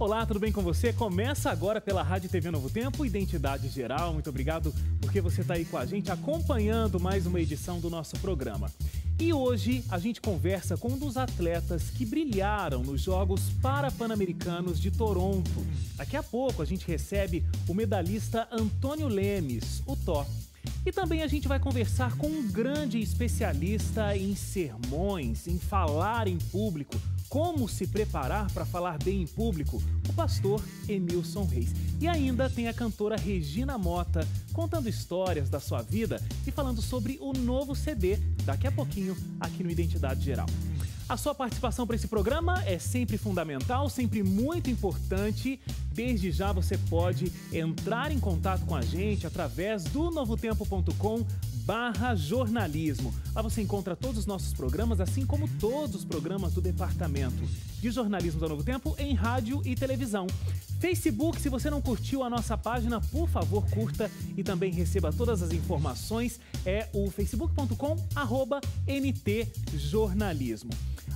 Olá, tudo bem com você? Começa agora pela Rádio e TV Novo Tempo, Identidade Geral. Muito obrigado porque você está aí com a gente acompanhando mais uma edição do nosso programa. E hoje a gente conversa com um dos atletas que brilharam nos Jogos Parapan-Americanos de Toronto. Daqui a pouco a gente recebe o medalhista Antônio Lemes, o Tó. E também a gente vai conversar com um grande especialista em sermões, em falar em público, como se preparar para falar bem em público, o pastor Emilson Reis. E ainda tem a cantora Regina Mota contando histórias da sua vida e falando sobre o novo CD, daqui a pouquinho, aqui no Identidade Geral. A sua participação para esse programa é sempre fundamental, sempre muito importante. Desde já você pode entrar em contato com a gente através do novotempo.com/jornalismo. Lá você encontra todos os nossos programas, assim como todos os programas do Departamento de Jornalismo da Novo Tempo em rádio e televisão. Facebook, se você não curtiu a nossa página, por favor, curta e também receba todas as informações. É o facebook.com/ntjornalismo.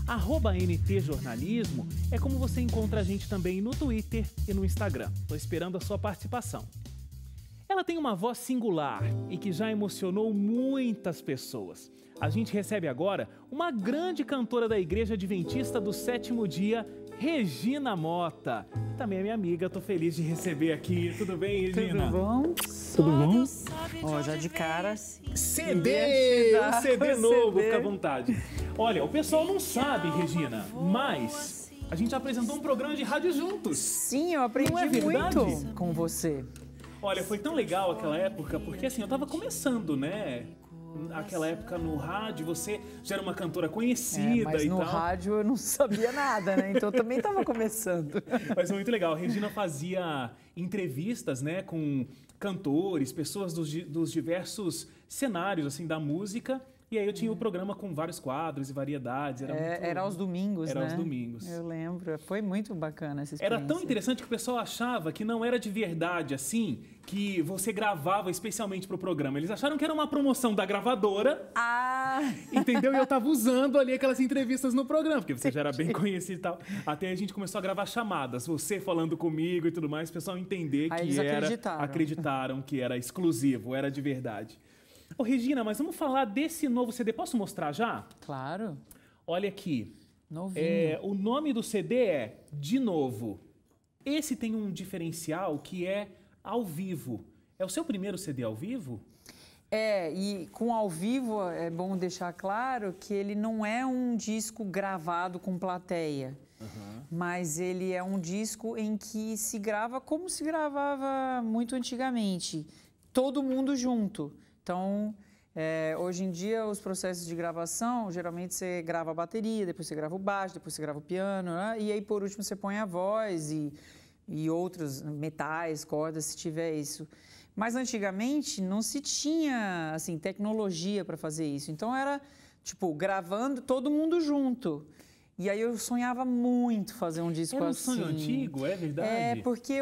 @ntjornalismo é como você encontra a gente também no Twitter e no Instagram. Estou esperando a sua participação. Ela tem uma voz singular e que já emocionou muitas pessoas. A gente recebe agora uma grande cantora da Igreja Adventista do Sétimo Dia, Regina Mota. Também é minha amiga, estou feliz de receber aqui. Tudo bem, Regina? Tudo bom? Tudo bom? Ó, já de cara. CD! Um CD novo, fica à vontade. Olha, o pessoal não sabe, Regina, mas a gente apresentou um programa de rádio juntos. Sim, eu aprendi muito com você. Olha, foi tão legal aquela época, porque assim, eu tava começando, né? Aquela época no rádio, você já era uma cantora conhecida mas e tal. no rádio eu não sabia nada, né? Então eu também tava começando. Mas foi muito legal. A Regina fazia entrevistas, né, com cantores, pessoas dos diversos cenários, assim, da música. E aí eu tinha o programa com vários quadros e variedades. Era aos domingos, né? Era aos domingos. Eu lembro. Foi muito bacana essa experiência. Era tão interessante que o pessoal achava que não era de verdade, assim, que você gravava especialmente pro programa. Eles acharam que era uma promoção da gravadora. Ah! Entendeu? E eu tava usando ali aquelas entrevistas no programa, porque você já era bem conhecido e tal. Até a gente começou a gravar chamadas, você falando comigo e tudo mais, o pessoal entender que eles era... acreditaram que era exclusivo, era de verdade. Ô, Regina, mas vamos falar desse novo CD. Posso mostrar já? Claro. Olha aqui. Novinho. O nome do CD é De Novo. Esse tem um diferencial que é ao vivo. É o seu primeiro CD ao vivo? E com ao vivo é bom deixar claro que ele não é um disco gravado com plateia. Mas ele é um disco em que se grava como se gravava muito antigamente. Todo mundo junto. Então, hoje em dia, os processos de gravação, geralmente você grava a bateria, depois você grava o baixo, depois você grava o piano, né? E aí, por último, você põe a voz e outros metais, cordas, se tiver isso. Mas, antigamente, não se tinha, assim, tecnologia para fazer isso. Então, era, tipo, gravando todo mundo junto. E aí, eu sonhava muito fazer um disco assim. Era um sonho antigo, é verdade? Porque,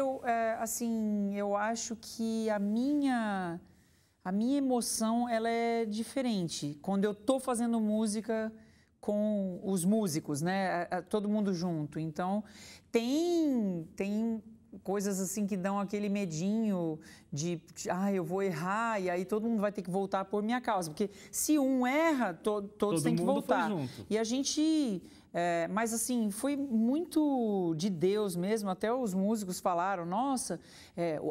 assim, eu acho que a minha emoção, ela é diferente. Quando eu tô fazendo música com os músicos, né? Todo mundo junto. Então, tem coisas assim que dão aquele medinho de eu vou errar e aí todo mundo vai ter que voltar por minha causa. Porque se um erra, todos têm que voltar. Foi junto. E a gente... mas assim, foi muito de Deus mesmo, até os músicos falaram, nossa,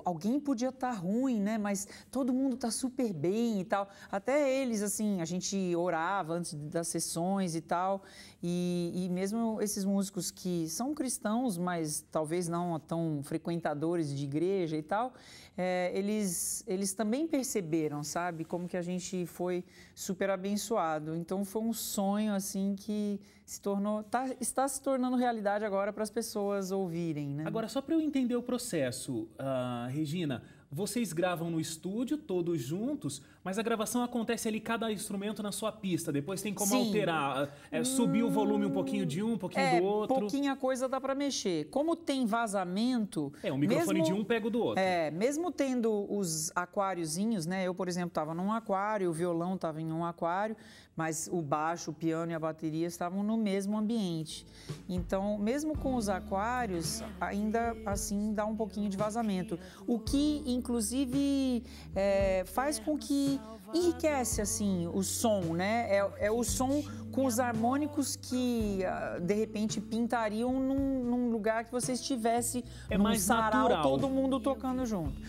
alguém podia estar ruim, né? Mas todo mundo está super bem e tal. Até eles, assim, a gente orava antes das sessões e tal. E mesmo esses músicos que são cristãos, mas talvez não tão frequentadores de igreja e tal, eles também perceberam, sabe? Como que a gente foi super abençoado. Então foi um sonho, assim, que está se tornando realidade agora para as pessoas ouvirem, né? Agora, só para eu entender o processo, Regina, vocês gravam no estúdio, todos juntos, mas a gravação acontece ali, cada instrumento na sua pista. Depois tem como alterar, subir o volume um pouquinho de um pouquinho do outro. Pouquinha coisa dá para mexer. Como tem vazamento... o microfone de um pega o do outro. Mesmo tendo os aquáriozinhos, né? Eu, por exemplo, estava num aquário, o violão estava em um aquário, mas o baixo, o piano e a bateria estavam no mesmo ambiente. Então, mesmo com os aquários, ainda assim dá um pouquinho de vazamento, o que inclusive faz com que enriquece assim o som, né? É o som com os harmônicos que de repente pintariam num lugar que você estivesse num mais sarau, natural. todo mundo tocando junto.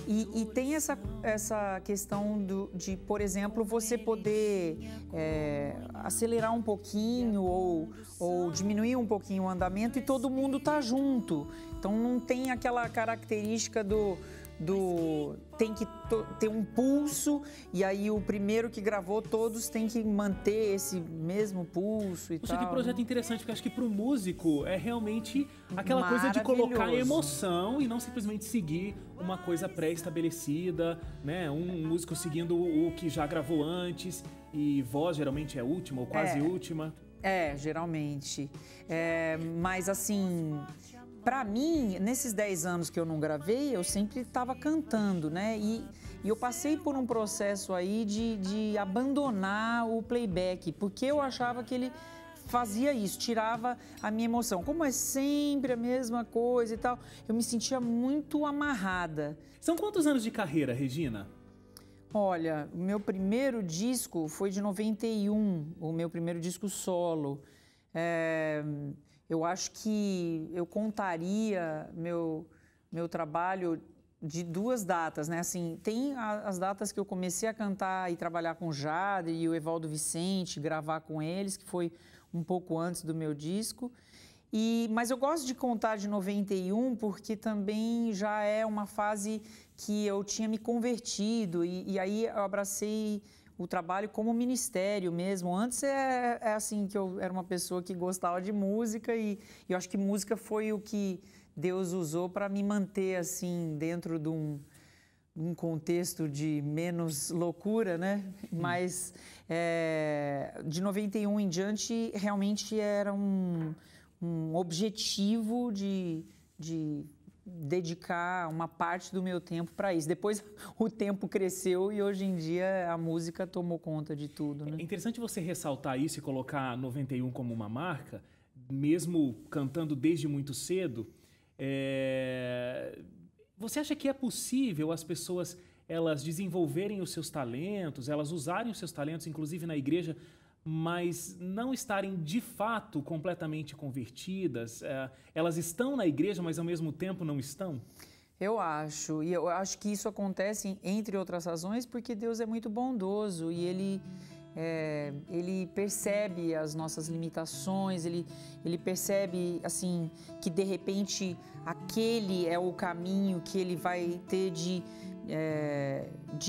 E tem essa questão de, por exemplo, você poder acelerar um pouquinho ou diminuir um pouquinho o andamento e todo mundo tá junto. Então não tem aquela característica tem que ter um pulso e aí o primeiro que gravou todos tem que manter esse mesmo pulso e tal. Que projeto interessante, porque acho que para o músico é realmente aquela coisa de colocar emoção e não simplesmente seguir uma coisa pré-estabelecida, né? Um músico seguindo o que já gravou antes e voz geralmente é a última ou quase última. Geralmente. Mas assim... Para mim, nesses 10 anos que eu não gravei, eu sempre estava cantando, né? E eu passei por um processo aí de abandonar o playback, porque eu achava que ele fazia isso, tirava a minha emoção. Como é sempre a mesma coisa e tal, eu me sentia muito amarrada. São quantos anos de carreira, Regina? Olha, o meu primeiro disco foi de 91, o meu primeiro disco solo. Eu acho que eu contaria meu trabalho de 2 datas, né? Assim, tem as datas que eu comecei a cantar e trabalhar com o Jader e o Evaldo Vicente, gravar com eles, que foi um pouco antes do meu disco. Mas eu gosto de contar de 91 porque também já é uma fase que eu tinha me convertido e aí eu abracei o trabalho como ministério mesmo. Antes assim que eu era uma pessoa que gostava de música e eu acho que música foi o que Deus usou para me manter assim dentro de um contexto de menos loucura, né? Mas de 91 em diante realmente era um objetivo de dedicar uma parte do meu tempo para isso. Depois o tempo cresceu e hoje em dia a música tomou conta de tudo, né? É interessante você ressaltar isso e colocar 91 como uma marca, mesmo cantando desde muito cedo. Você acha que é possível as pessoas elas desenvolverem os seus talentos, elas usarem os seus talentos, inclusive na igreja, mas não estarem de fato completamente convertidas? Elas estão na igreja, mas ao mesmo tempo não estão? Eu acho, e eu acho que isso acontece, entre outras razões, porque Deus é muito bondoso e Ele percebe as nossas limitações, ele percebe assim que de repente aquele é o caminho que Ele vai ter de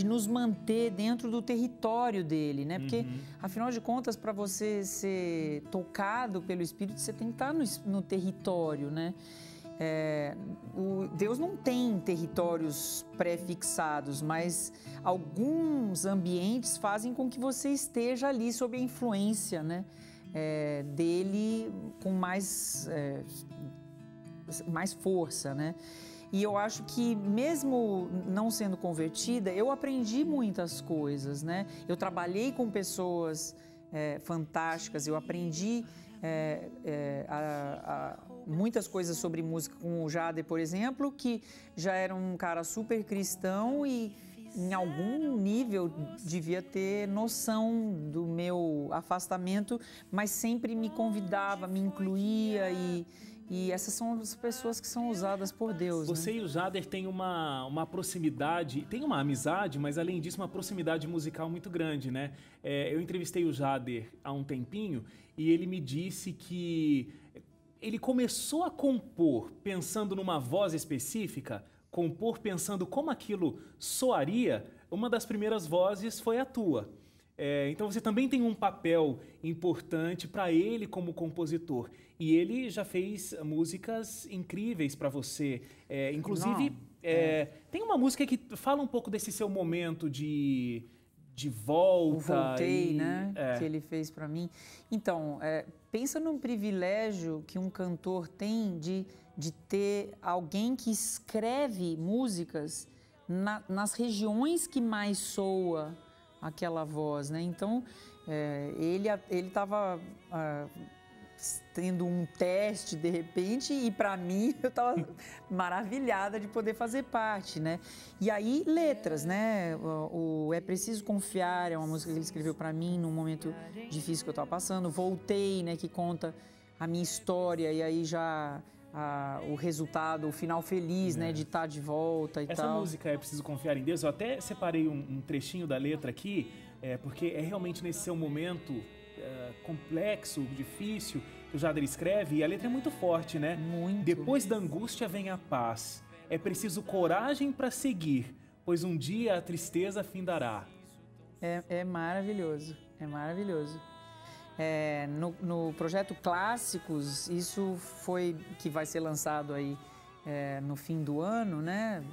nos manter dentro do território dele, né? Porque, afinal de contas, para você ser tocado pelo Espírito, você tem que estar no território, né? Deus não tem territórios pré-fixados, mas alguns ambientes fazem com que você esteja ali sob a influência, né? Dele com mais força, né? E eu acho que mesmo não sendo convertida, eu aprendi muitas coisas, né? Eu trabalhei com pessoas fantásticas, eu aprendi muitas coisas sobre música com o Jader, por exemplo, que já era um cara super cristão e em algum nível devia ter noção do meu afastamento, mas sempre me convidava, me incluía e essas são as pessoas que são usadas por Deus. Você, né? E o Jader têm uma proximidade, tem uma amizade, mas além disso uma proximidade musical muito grande, né? Eu entrevistei o Jader há um tempinho e ele me disse que ele começou a compor pensando numa voz específica, compor pensando como aquilo soaria. Uma das primeiras vozes foi a tua. Então você também tem um papel importante para ele como compositor. E ele já fez músicas incríveis para você. Inclusive, tem uma música que fala um pouco desse seu momento de volta. O Voltei, né? Que ele fez para mim. Então, pensa num privilégio que um cantor tem de ter alguém que escreve músicas nas regiões que mais soa aquela voz, né? Então, Ele estava tendo um teste de repente e para mim eu estava maravilhada de poder fazer parte, né? E aí letras, né? O É Preciso Confiar é uma música que ele escreveu para mim num momento difícil que eu estava passando. Voltei, né? Que conta a minha história e aí já o resultado, o final feliz, né? De estar de volta e tal. Essa música É Preciso Confiar em Deus, eu até separei um trechinho da letra aqui, porque é realmente nesse seu momento complexo, difícil, que o Jader escreve, e a letra é muito forte, né? Muito. Depois da angústia vem a paz, é preciso coragem para seguir, pois um dia a tristeza findará. É maravilhoso, é maravilhoso. No projeto Clássicos, isso foi que vai ser lançado aí no fim do ano, né?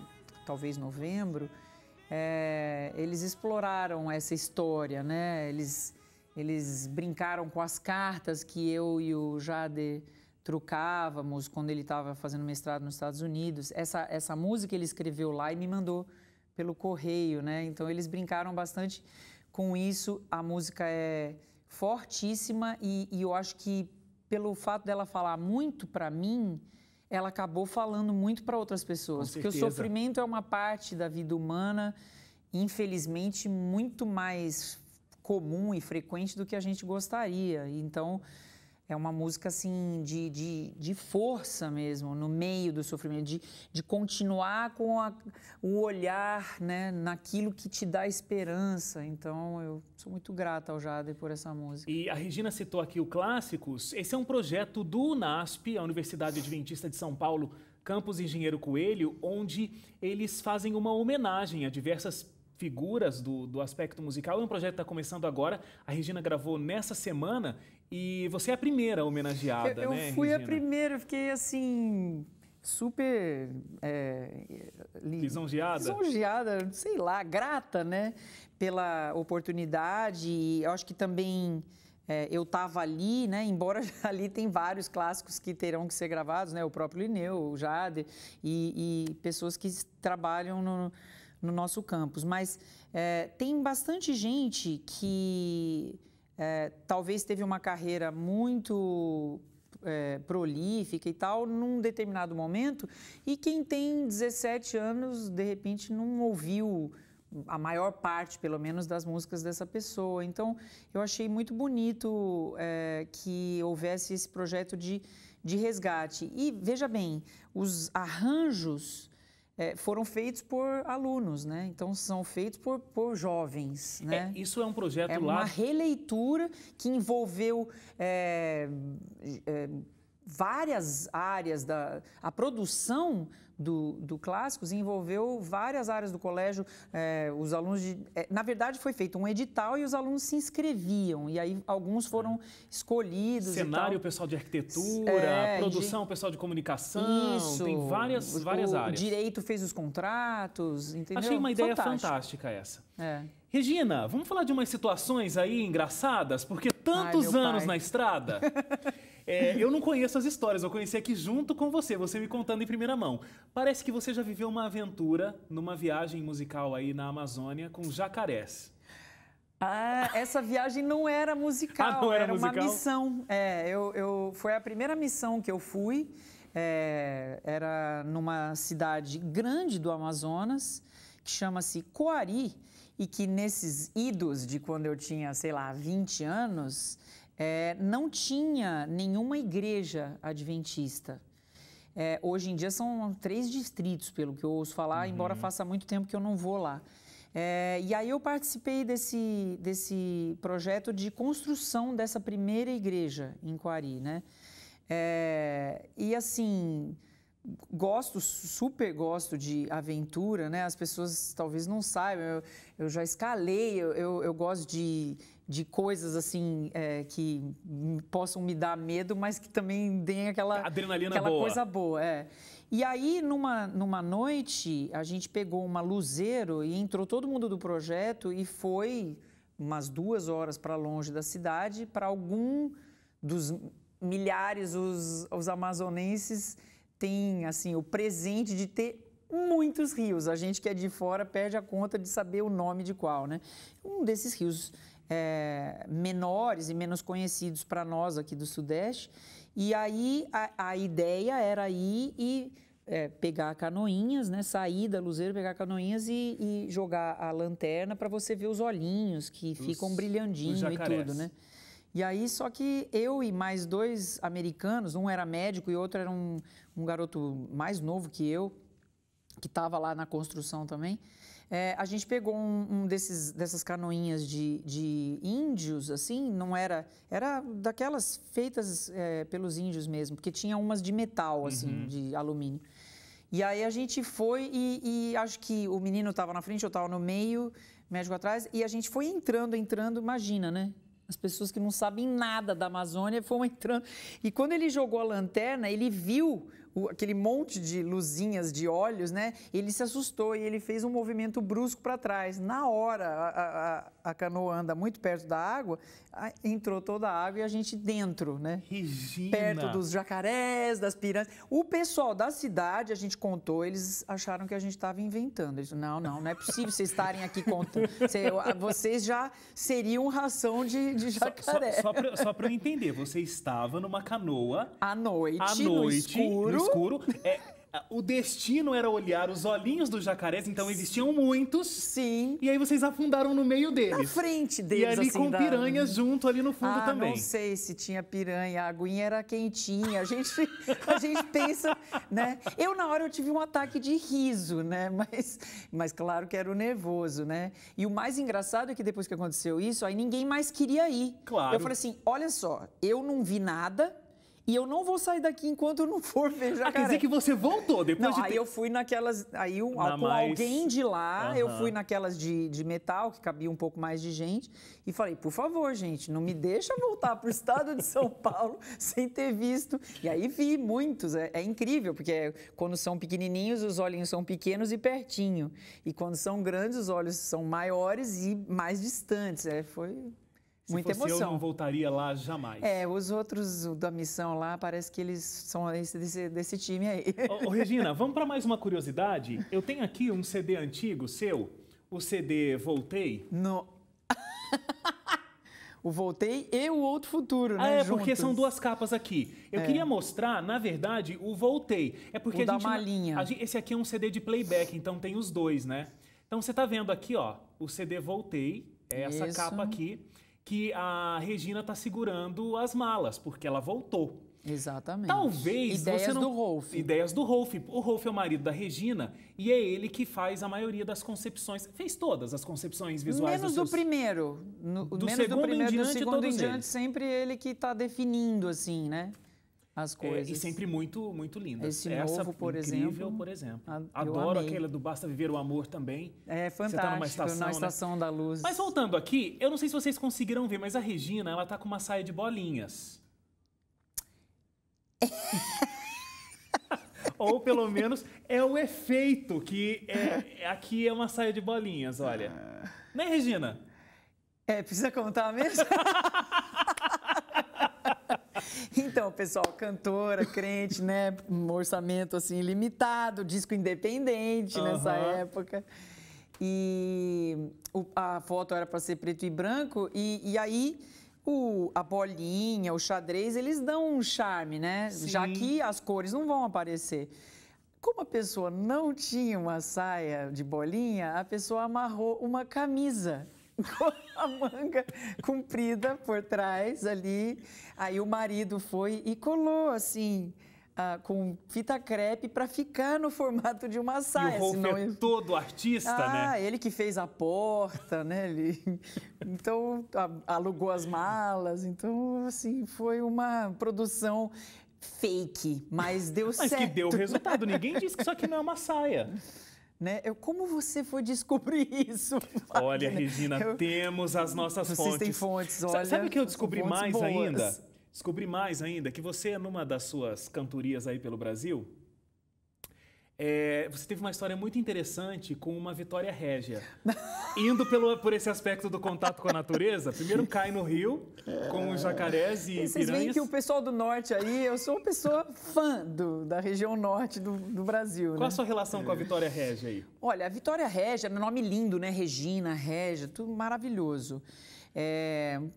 Talvez novembro. Eles exploraram essa história, né? Eles brincaram com as cartas que eu e o Jader trocávamos quando ele estava fazendo mestrado nos Estados Unidos. Essa música ele escreveu lá e me mandou pelo correio, né? Então eles brincaram bastante com isso. A música é fortíssima e eu acho que pelo fato dela falar muito para mim, ela acabou falando muito para outras pessoas. Porque o sofrimento é uma parte da vida humana, infelizmente, muito mais comum e frequente do que a gente gostaria. Então, é uma música, assim, de força mesmo, no meio do sofrimento, de continuar com o olhar, né, naquilo que te dá esperança. Então, eu sou muito grata ao Jader por essa música. E a Regina citou aqui o Clássicos. Esse é um projeto do UNASP, a Universidade Adventista de São Paulo, Campus Engenheiro Coelho, onde eles fazem uma homenagem a diversas figuras do aspecto musical. É um projeto que está começando agora. A Regina gravou nessa semana e você é a primeira homenageada, né, Eu fui Regina? a primeira, eu fiquei assim, super... lisonjeada, sei lá, grata, né, pela oportunidade. Eu acho que também eu estava ali, né, embora ali tem vários clássicos que terão que ser gravados, né, o próprio Lineu, o Jader e pessoas que trabalham no nosso campus, mas tem bastante gente que talvez teve uma carreira muito prolífica e tal, num determinado momento, e quem tem 17 anos, de repente, não ouviu a maior parte, pelo menos, das músicas dessa pessoa. Então, eu achei muito bonito que houvesse esse projeto de resgate. E, veja bem, os arranjos foram feitos por alunos, né? Então, são feitos por jovens, né? Isso é um projeto lá... É uma releitura que envolveu várias áreas a produção do Clássicos envolveu várias áreas do colégio, os alunos na verdade foi feito um edital e os alunos se inscreviam e aí alguns foram escolhidos. Cenário, pessoal de arquitetura, produção, pessoal de comunicação, isso, tem várias áreas. O direito fez os contratos, entendeu? Achei uma ideia fantástica essa. Regina, vamos falar de umas situações aí engraçadas, porque tantos anos na estrada. Eu não conheço as histórias, eu conheci aqui junto com você me contando em primeira mão. Parece que você já viveu uma aventura numa viagem musical aí na Amazônia com jacarés. Essa viagem não era musical, não era era musical? Uma missão. Foi a primeira missão que eu fui, era numa cidade grande do Amazonas, que chama-se Coari, e que nesses idos de quando eu tinha, sei lá, 20 anos... não tinha nenhuma igreja adventista. Hoje em dia são 3 distritos, pelo que eu ouço falar, embora faça muito tempo que eu não vou lá. E aí eu participei desse projeto de construção dessa primeira igreja em Coari, né? E assim, super gosto de aventura, né? As pessoas talvez não saibam, eu já escalei, eu gosto de coisas assim que possam me dar medo, mas que também deem aquela adrenalina boa. Coisa boa. E aí, numa noite, a gente pegou uma luzeiro e entrou todo mundo do projeto e foi umas 2 horas para longe da cidade, para algum dos milhares, os amazonenses têm assim, o presente de ter muitos rios. A gente que é de fora perde a conta de saber o nome de qual, né? Um desses rios menores e menos conhecidos para nós aqui do Sudeste. E aí a ideia era ir e pegar canoinhas, né? Sair da luzeira, pegar canoinhas e jogar a lanterna para você ver os olhinhos que ficam brilhandinho e tudo, né? E aí, só que eu e mais 2 americanos, um era médico e outro era um garoto mais novo que eu, que estava lá na construção também, a gente pegou dessas canoinhas de índios, assim, não era daquelas feitas pelos índios mesmo, porque tinha umas de metal, assim, de alumínio. E aí a gente foi e acho que o menino estava na frente, eu estava no meio, o médico atrás, e a gente foi entrando, imagina, né? As pessoas que não sabem nada da Amazônia foram entrando. E quando ele jogou a lanterna, ele viu aquele monte de luzinhas de olhos, né? Ele se assustou e ele fez um movimento brusco para trás. Na hora, a canoa anda muito perto da água, entrou toda a água e a gente dentro, né? Regina. Perto dos jacarés, das piranhas. O pessoal da cidade, a gente contou, eles acharam que a gente estava inventando. Eles falaram, não é possível vocês estarem aqui contando. Vocês já seriam ração de jacaré. Só para eu entender, você estava numa canoa... À noite, no escuro. O destino era olhar os olhinhos dos jacarés, então existiam muitos. Sim. E aí vocês afundaram no meio deles. Na frente deles, e ali assim, com piranhas junto ali no fundo também. Não sei se tinha piranha, a aguinha era quentinha. A gente pensa, né? Na hora eu tive um ataque de riso, né? Mas claro que era o nervoso, né? E o mais engraçado é que depois que aconteceu isso, aí ninguém mais queria ir. Claro. Eu falei assim, olha só, eu não vi nada. E eu não vou sair daqui enquanto eu não for ver jacaré. Quer dizer que você voltou depois aí eu fui naquelas... com alguém de lá, eu fui naquelas de metal, que cabia um pouco mais de gente, e falei, por favor, gente, não me deixa voltar para o estado de São Paulo sem ter visto. E aí vi muitos. É incrível, porque quando são pequenininhos, os olhinhos são pequenos e pertinho. E quando são grandes, os olhos são maiores e mais distantes. Foi... muita emoção. Eu não voltaria lá jamais. Os outros da missão lá, parece que eles são desse time aí. Regina, vamos para mais uma curiosidade? Eu tenho aqui um CD antigo seu, o CD Voltei. O Voltei e o Outro Futuro, né? Porque são 2 capas aqui. Eu queria mostrar, na verdade, o Voltei. É porque o da malinha. Esse aqui é um CD de playback, então tem os 2, né? Então você tá vendo aqui, ó, o CD Voltei, essa capa aqui, que a Regina está segurando as malas, porque ela voltou. Exatamente. Talvez Ideias do Rolf. Ideias do Rolf. O Rolf é o marido da Regina e é ele que faz a maioria das concepções. Fez todas as concepções visuais. Menos do primeiro. Do segundo em diante, sempre ele que está definindo, assim, né? As coisas. E sempre muito, muito lindas. Esse novo, por exemplo. Adoro aquela do Basta Viver o Amor também. É fantástico, você tá numa estação, na Estação da Luz. Mas voltando aqui, eu não sei se vocês conseguiram ver, mas a Regina, ela tá com uma saia de bolinhas. Ou pelo menos é o efeito que aqui é uma saia de bolinhas, olha. Né, Regina? Precisa contar mesmo? Então, pessoal, cantora, crente, né? Um orçamento assim limitado, disco independente nessa época. E a foto era para ser preto e branco, e aí a bolinha, o xadrez, eles dão um charme, né? Sim. Já que as cores não vão aparecer. Como a pessoa não tinha uma saia de bolinha, a pessoa amarrou uma camisa com a manga comprida por trás ali. Aí o marido foi e colou assim, com fita crepe para ficar no formato de uma saia. E o Rolf é todo artista, né? Ele que fez a porta, né? Então, alugou as malas. Então, assim, foi uma produção fake, mas deu certo. Mas que deu resultado. Ninguém disse que isso aqui não é uma saia. Né? Como você foi descobrir isso? Olha, Regina, temos as nossas fontes. Vocês têm fontes, olha. Sabe o que eu descobri mais boas. ainda? Descobri mais ainda que você, numa das suas cantorias aí pelo Brasil, você teve uma história muito interessante com uma Vitória Régia. Indo por esse aspecto do contato com a natureza, primeiro cai no rio com os jacarés e Vocês piranhas. veem que o pessoal do norte aí, eu sou uma pessoa fã da região norte do Brasil. Qual a sua relação com a Vitória Régia aí? Olha, a Vitória Régia, nome lindo, né? Regina, Régia, tudo maravilhoso.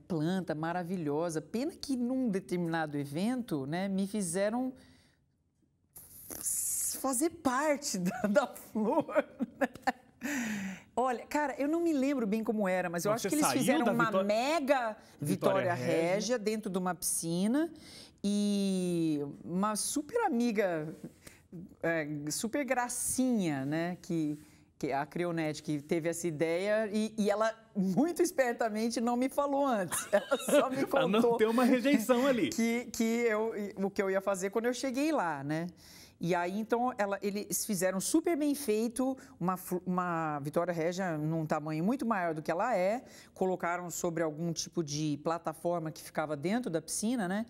planta maravilhosa. Pena que num determinado evento, né, me fizeram fazer parte da flor. Olha, cara, eu não me lembro bem como era, mas eu acho que eles fizeram uma mega Vitória Régia dentro de uma piscina e uma super amiga, super gracinha, né, que a Creonete, que teve essa ideia e ela, muito espertamente, não me falou antes. Ela só me contou. Pra não ter uma rejeição ali. O que eu ia fazer quando eu cheguei lá, né? E aí, então, eles fizeram super bem feito uma Vitória Régia num tamanho muito maior do que ela é, colocaram sobre algum tipo de plataforma que ficava dentro da piscina, né?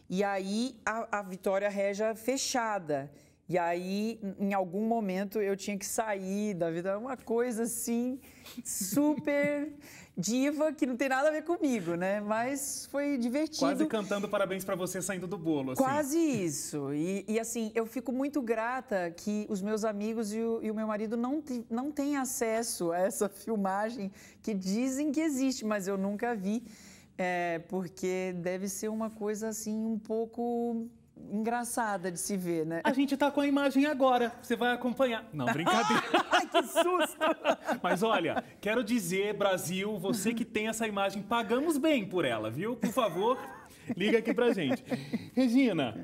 E aí, a Vitória Régia fechada. E aí, em algum momento, eu tinha que sair da vida. Uma coisa, assim, super diva, que não tem nada a ver comigo, né? Mas foi divertido. Quase cantando parabéns pra você saindo do bolo, assim. Quase isso. E assim, eu fico muito grata que os meus amigos e o meu marido não têm acesso a essa filmagem que dizem que existe, mas eu nunca vi. Porque deve ser uma coisa, assim, um pouco engraçada de se ver, né? A gente tá com a imagem agora, você vai acompanhar. Não, brincadeira. Ai, que susto! Mas olha, quero dizer, Brasil, você que tem essa imagem, pagamos bem por ela, viu? Por favor, liga aqui pra gente. Regina,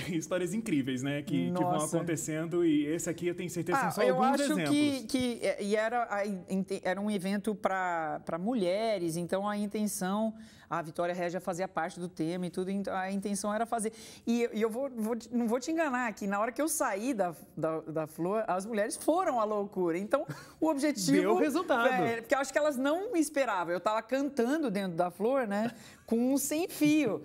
histórias incríveis, né? Que vão acontecendo e esse aqui eu tenho certeza são só alguns exemplos. Eu acho que era um evento para mulheres, então a intenção... A Vitória Régia fazia parte do tema e tudo, então a intenção era fazer. E eu não vou te enganar, que na hora que eu saí da flor, as mulheres foram à loucura. Então, o objetivo... Deu resultado. Porque eu acho que elas não esperavam. Eu estava cantando dentro da flor, né? Com um sem fio.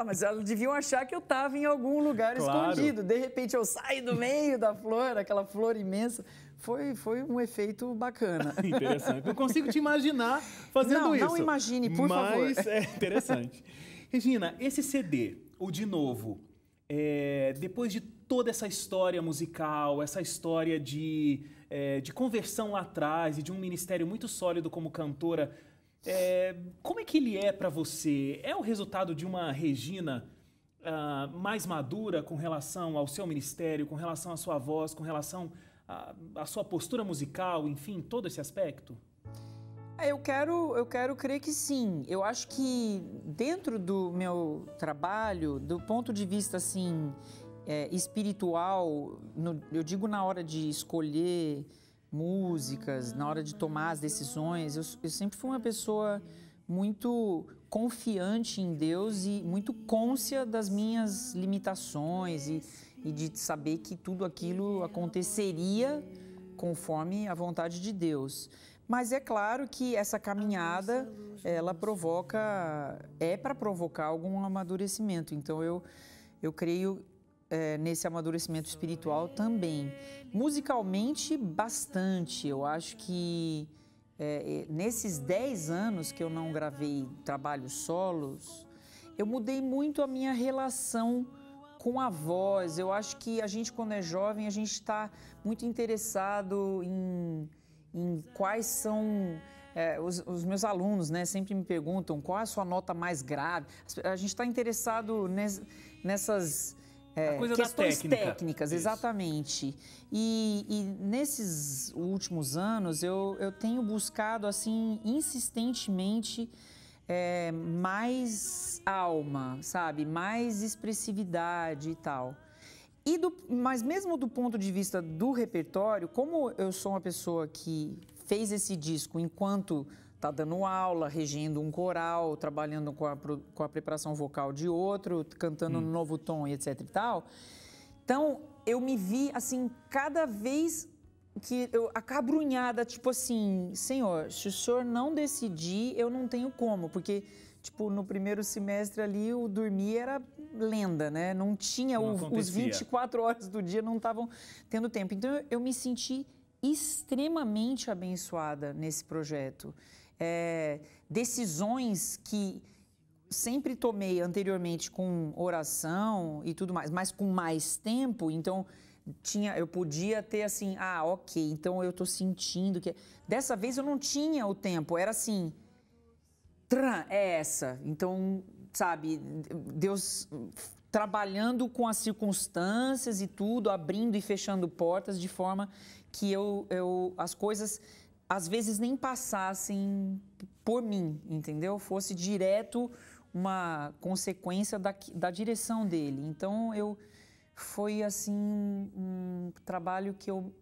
Mas elas deviam achar que eu estava em algum lugar escondido. De repente, eu saio do meio da flor, aquela flor imensa. Foi um efeito bacana. Interessante. Não consigo te imaginar fazendo isso. Não imagine, por favor. Mas é interessante. Regina, esse CD, o De Novo, depois de toda essa história musical, essa história de conversão lá atrás e de um ministério muito sólido como cantora, como é que ele é para você? É o resultado de uma Regina mais madura com relação ao seu ministério, com relação à sua voz, com relação a sua postura musical, enfim, todo esse aspecto? Eu quero crer que sim. Eu acho que dentro do meu trabalho, do ponto de vista assim, espiritual, eu digo na hora de escolher músicas, na hora de tomar as decisões, eu sempre fui uma pessoa muito confiante em Deus e muito cônscia das minhas limitações e de saber que tudo aquilo aconteceria conforme a vontade de Deus. Mas é claro que essa caminhada, ela para provocar algum amadurecimento. Então eu creio nesse amadurecimento espiritual também. Musicalmente, bastante. Eu acho que nesses 10 anos que eu não gravei trabalhos solos, eu mudei muito a minha relação com a voz. Eu acho que a gente, quando é jovem, a gente está muito interessado em quais são... os meus alunos, né, sempre me perguntam qual é a sua nota mais grave. A gente está interessado nessas questões técnicas, exatamente. E nesses últimos anos, eu tenho buscado, assim, insistentemente... mais alma, sabe? Mais expressividade e tal. Mas mesmo do ponto de vista do repertório, como eu sou uma pessoa que fez esse disco enquanto está dando aula, regendo um coral, trabalhando com a preparação vocal de outro, cantando no novo tom e etc e tal, então eu me vi assim, cada vez... que eu acabrunhada, tipo assim, Senhor, se o Senhor não decidir, eu não tenho como, porque, tipo, no primeiro semestre ali, o dormir era lenda, né? Não tinha, os 24 horas do dia não estavam tendo tempo. Então, eu me senti extremamente abençoada nesse projeto. Decisões que sempre tomei anteriormente com oração e tudo mais, mas com mais tempo, então... eu podia ter assim, ok, então eu tô sentindo que... Dessa vez eu não tinha o tempo, era assim, é essa. Então, sabe, Deus trabalhando com as circunstâncias e tudo, abrindo e fechando portas de forma que as coisas às vezes nem passassem por mim, entendeu? Fosse direto uma consequência da direção dele. Então, foi assim um trabalho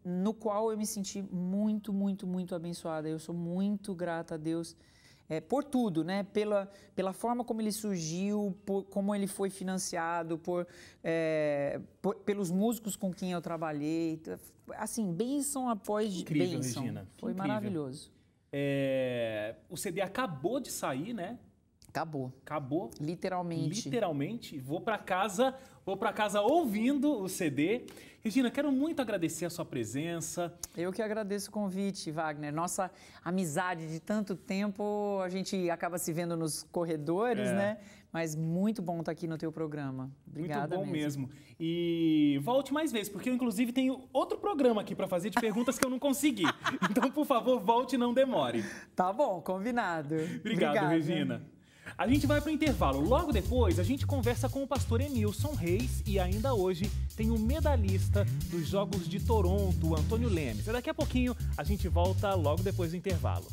no qual eu me senti muito, muito, muito abençoada. Eu sou muito grata a Deus por tudo, né? Pela forma como ele surgiu, como ele foi financiado, pelos músicos com quem eu trabalhei. Assim, bênção após incrível, bênção. Regina. Foi incrível. Maravilhoso. O CD acabou de sair, né? Acabou. Literalmente. Vou para casa ouvindo o CD. Regina, quero muito agradecer a sua presença. Eu que agradeço o convite, Wagner. Nossa amizade de tanto tempo, a gente acaba se vendo nos corredores, né? Mas muito bom estar aqui no teu programa. Obrigada muito bom mesmo. E volte mais vezes, porque eu inclusive tenho outro programa aqui para fazer de perguntas que eu não consegui. Então, por favor, volte e não demore. Tá bom, combinado. Obrigado, Regina. A gente vai para o intervalo. Logo depois, a gente conversa com o pastor Emilson Reis e ainda hoje tem o medalhista dos Jogos de Toronto, Antônio Lemes. Daqui a pouquinho a gente volta logo depois do intervalo.